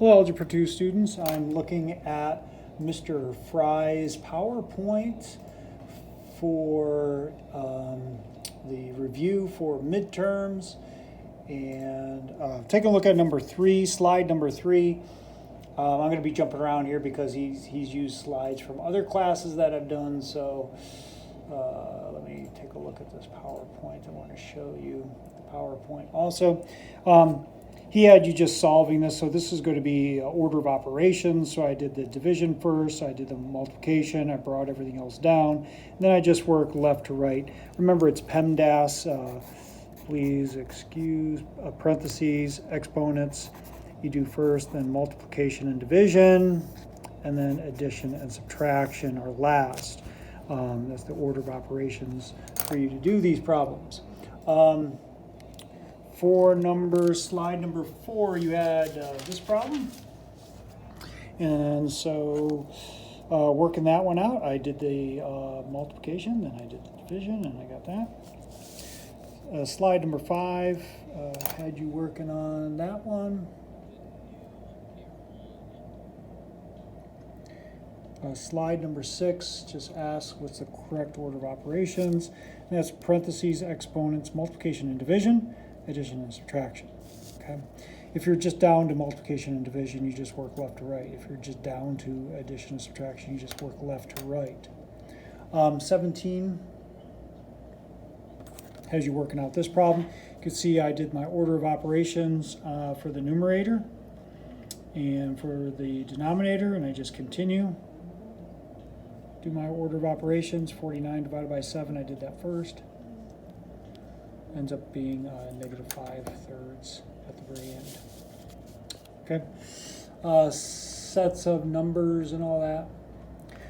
Hello, Algebra 2 students. I'm looking at Mr. Fry's PowerPoint for the review for midterms. And take a look at number 3, slide number 3. I'm going to be jumping around here because he's used slides from other classes that I've done. So let me take a look at this PowerPoint. I want to show you the PowerPoint also. He had you just solving this, so this is going to be order of operations. So I did the division first, I did the multiplication, I brought everything else down, and then I just work left to right. Remember, it's PEMDAS. Please excuse parentheses, exponents. You do first, then multiplication and division, and then addition and subtraction are last. That's the order of operations for you to do these problems. For slide number 4, you had this problem. And so working that one out, I did the multiplication, then I did the division, and I got that. Slide number 5, had you working on that one. Slide number 6 just asks what's the correct order of operations. And that's parentheses, exponents, multiplication and division, addition and subtraction. Okay. If you're just down to multiplication and division, you just work left to right. If you're just down to addition and subtraction, you just work left to right. 17 has you working out this problem. You can see I did my order of operations for the numerator and for the denominator, and I just continue. Do my order of operations, 49 divided by 7, I did that first. Ends up being negative 5/3 at the very end. Okay, sets of numbers and all that.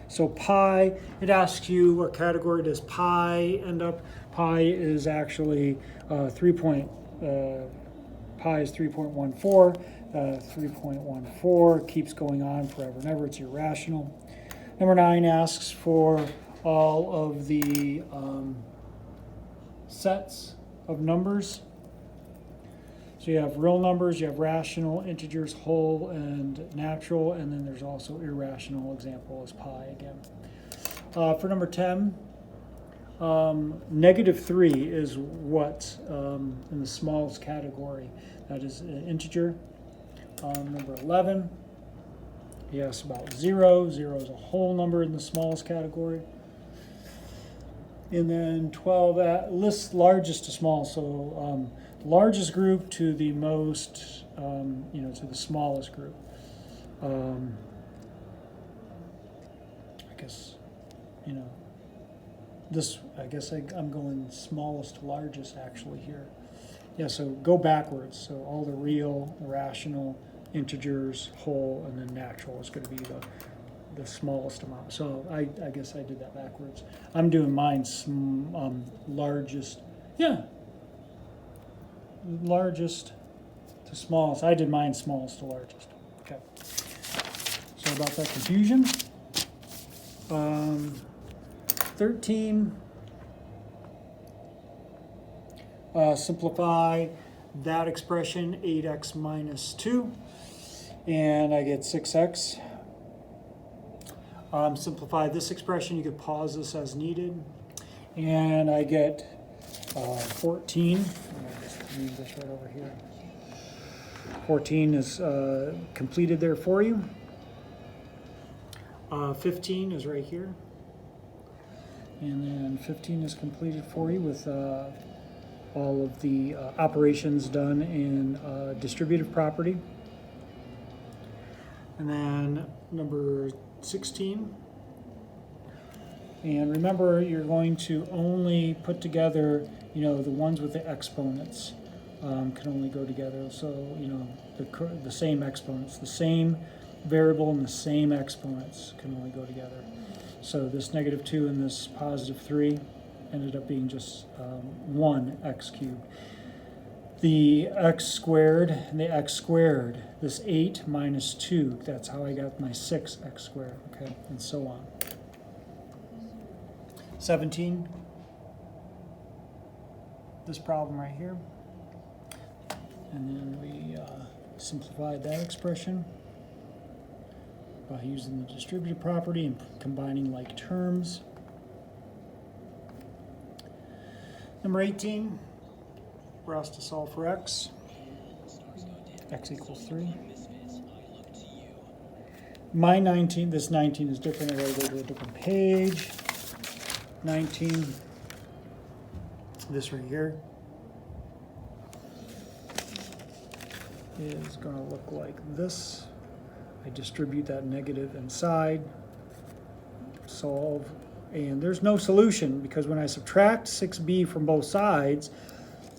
So pi, it asks you what category does pi end up. Pi is actually pi is 3.14. 3.14 keeps going on forever and ever. It's irrational. Number 9 asks for all of the sets of numbers. So you have real numbers, you have rational, integers, whole, and natural, and then there's also irrational. Example is pi again. For number 10, negative 3 is what in the smallest category. That is an integer. Number 11, he asks about 0. 0 is a whole number in the smallest category. And then 12 lists largest to small. So largest group to the most, to the smallest group. I guess, I'm going smallest to largest actually here. Yeah, so go backwards. So all the real, rational, integers, whole, and then natural is going to be the smallest amount. So I guess I did that backwards. I'm doing mine largest. Yeah. Largest to smallest. I did mine smallest to largest. Okay. So about that confusion. 13. Simplify that expression, 8x minus 2. And I get 6x. Simplify this expression. You could pause this as needed. And I get 14. I'll just leave this right over here. 14 is completed there for you. 15 is right here. And then 15 is completed for you with all of the operations done in distributive property. And then number 16. And remember, you're going to only put together, the ones with the exponents can only go together. So, the same exponents, the same variable and the same exponents can only go together. So this negative 2 and this positive 3 ended up being just 1x cubed. The x squared and the x squared, this 8 minus 2, that's how I got my 6x squared, okay, and so on. 17, this problem right here. And then we simplified that expression. by using the distributive property and combining like terms. Number 18, we're asked to solve for x. X equals 3. My 19, this 19 is different. I gotta go to a different page. 19, this right here, is going to look like this. I distribute that negative inside, solve, and there's no solution because when I subtract 6b from both sides,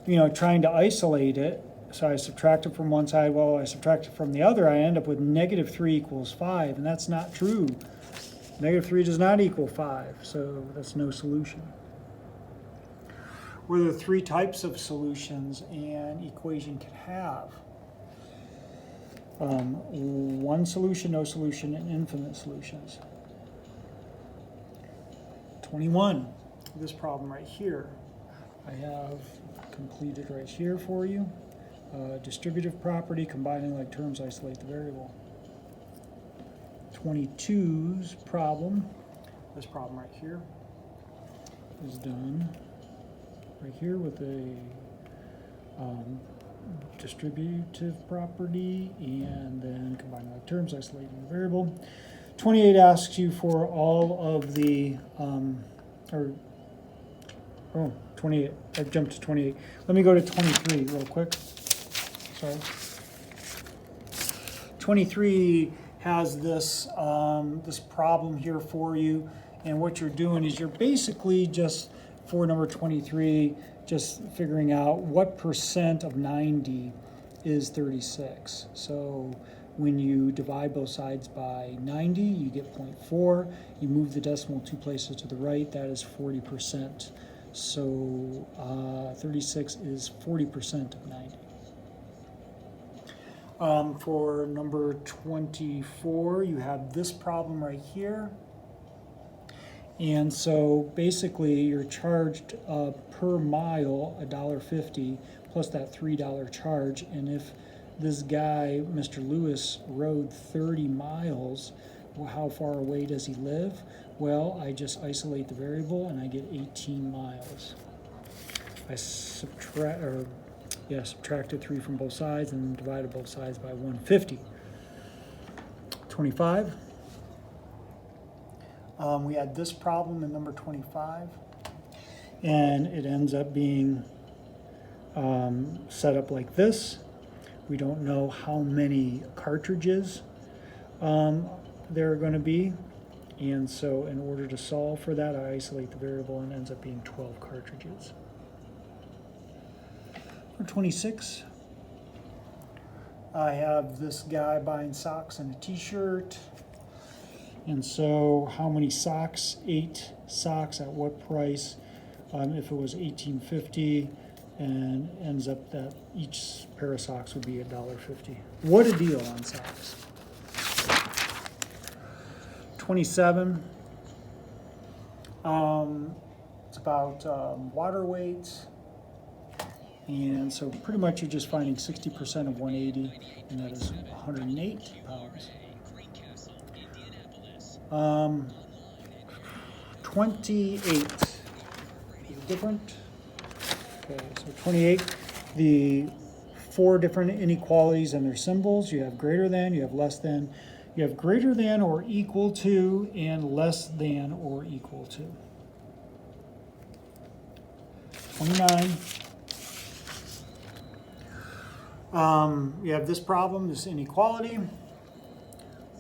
you know, trying to isolate it, so I subtract it from one side, well, I subtract it from the other, I end up with negative 3 equals 5, and that's not true. Negative 3 does not equal 5, so that's no solution. What are the three types of solutions an equation can have? One solution, no solution, and infinite solutions. 21, this problem right here, I have completed right here for you. Distributive property, combining like terms, isolate the variable. 22's problem, this problem right here, is done right here with a distributive property and then combining like terms, isolating the variable. 28 asks you for all of the, 28, I jumped to 28. Let me go to 23 real quick. Sorry. 23 has this, this problem here for you, and what you're doing is you're basically just, for number 23, just figuring out what percent of 90 is 36. So when you divide both sides by 90, you get 0.4. You move the decimal 2 places to the right, that is 40%. So 36 is 40% of 90. For number 24, you have this problem right here. And so basically you're charged per mile $1.50 plus that $3 charge. And if this guy, Mr. Lewis, rode 30 miles, well, how far away does he live? Well, I just isolate the variable and I get 18 miles. I subtracted 3 from both sides and divided both sides by 150. 25. We had this problem in number 25, and it ends up being set up like this. We don't know how many cartridges there are going to be, and so in order to solve for that, I isolate the variable and it ends up being 12 cartridges. For 26, I have this guy buying socks and a t-shirt. And so how many socks? 8 socks at what price? If it was $18.50, and ends up that each pair of socks would be $1.50. What a deal on socks. 27. It's about water weights. And so pretty much you're just finding 60% of 180, and that is 108 pounds. 28 is different. Okay, so 28, the 4 different inequalities and their symbols. You have greater than, you have less than, you have greater than or equal to, and less than or equal to. 29. You have this problem, this inequality.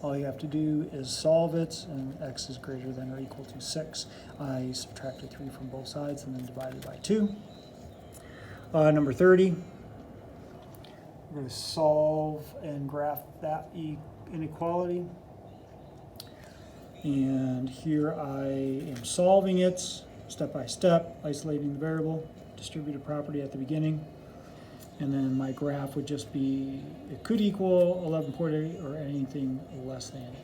All you have to do is solve it, and x is greater than or equal to 6. I subtracted 3 from both sides and then divided by 2. Number 30, we're going to solve and graph that inequality. And here I am solving it step by step, isolating the variable, distributive property at the beginning. And then my graph would just be, it could equal 11.8 or anything less than.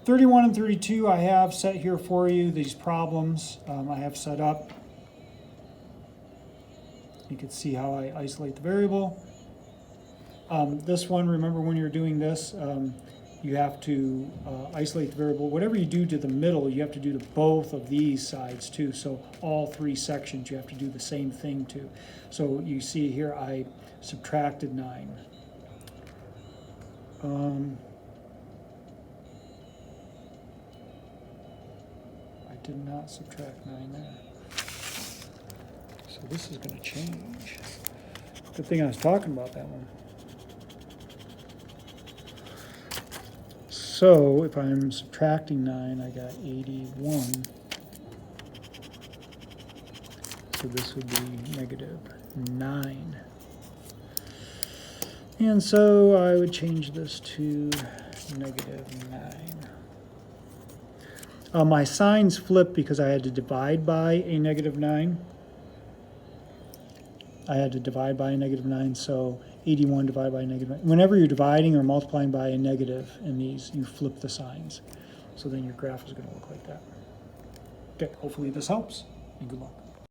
31 and 32 I have set here for you. These problems I have set up. You can see how I isolate the variable. This one, remember when you're doing this, you have to isolate the variable. Whatever you do to the middle, you have to do to both of these sides too. So all three sections, you have to do the same thing to. So you see here, I subtracted 9. I did not subtract 9 there. So this is going to change. Good thing I was talking about that one. So if I'm subtracting 9, I got 81. So this would be negative 9. And so I would change this to negative 9. My signs flipped because I had to divide by a negative 9. I had to divide by a negative 9, so 81 divided by a negative 9. Whenever you're dividing or multiplying by a negative in these, you flip the signs. So then your graph is going to look like that. Okay, hopefully this helps, and good luck.